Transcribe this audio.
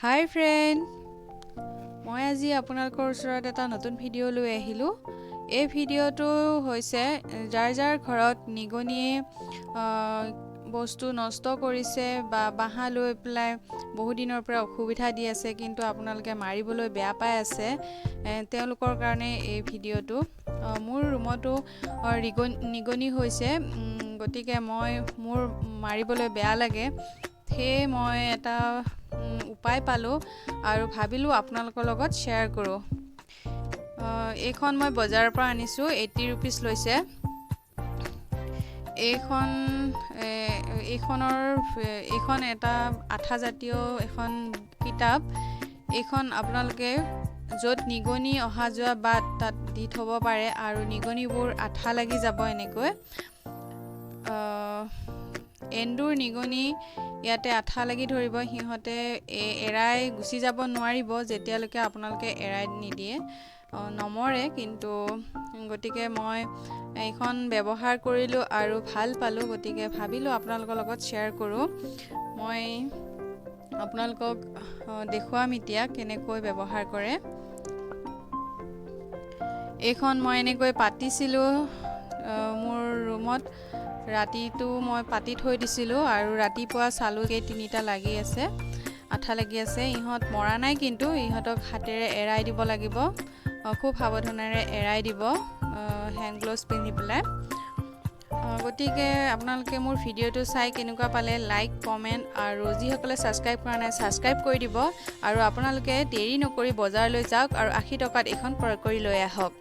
হাই friend, মই আজি আপোনালোকৰ ওচৰত এটা নতুন ভিডিঅ' লৈ আহিলোঁ। এই ভিডিঅ'টো হৈছে যাৰ যাৰ ঘৰত নিগনিয়ে বস্তু নষ্ট কৰিছে বা বাঁহ লৈ পেলাই বহু দিনৰ পৰা অসুবিধা দি আছে, কিন্তু আপোনালোকে মাৰিবলৈ বেয়া পাই আছে, তেওঁলোকৰ কাৰণে এই ভিডিঅ'টো। মোৰ ৰুমতো নিগনি হৈছে, গতিকে মোৰ মাৰিবলৈ বেয়া লাগে। সেয়ে মই এটা উপায় পালোঁ আৰু ভাবিলোঁ আপোনালোকৰ লগত শ্বেয়াৰ কৰোঁ। এইখন মই বজাৰৰ পৰা আনিছোঁ, 80 ৰুপিজ লৈছে। এইখন এটা আঠাজাতীয় এখন কিতাপ। এইখন আপোনালোকে য'ত নিগনি অহা যোৱা বাট তাত দি থ'ব পাৰে আৰু নিগনিবোৰ আঠা লাগি যাব। এনেকৈ এন্দুৰ নিগনি ইয়াতে আঠা লাগি ধৰিব, সিহঁতে এৰাই গুচি যাব নোৱাৰিব যেতিয়ালৈকে আপোনালোকে এৰাই নিদিয়ে, নমৰে কিন্তু। গতিকে মই এইখন ব্যৱহাৰ কৰিলোঁ আৰু ভাল পালোঁ, গতিকে ভাবিলোঁ আপোনালোকৰ লগত শ্বেয়াৰ কৰোঁ। মই আপোনালোকক দেখুৱাম এতিয়া কেনেকৈ ব্যৱহাৰ কৰে। এইখন মই এনেকৈ পাতিছিলোঁ মোৰ ৰুমত। ৰাতিটো মই পাতি থৈ দিছিলোঁ আৰু ৰাতিপুৱা চালোঁ যে 3টা লাগি আছে, আঠা লাগি আছে। ইহঁত মৰা নাই, কিন্তু ইহঁতক হাতেৰে এৰাই দিব লাগিব, খুব সাৱধানেৰে এৰাই দিব, হেণ্ড গ্ল'ভছ পিন্ধি পেলাই। গতিকে আপোনালোকে মোৰ ভিডিঅ'টো চাই কেনেকুৱা পালে লাইক, কমেণ্ট আৰু যিসকলে ছাবস্ক্ৰাইব কৰা নাই ছাবস্ক্ৰাইব কৰি দিব। আৰু আপোনালোকে দেৰি নকৰি বজাৰলৈ যাওক আৰু 80 টকাত এইখন ক্ৰয় কৰি লৈ আহক।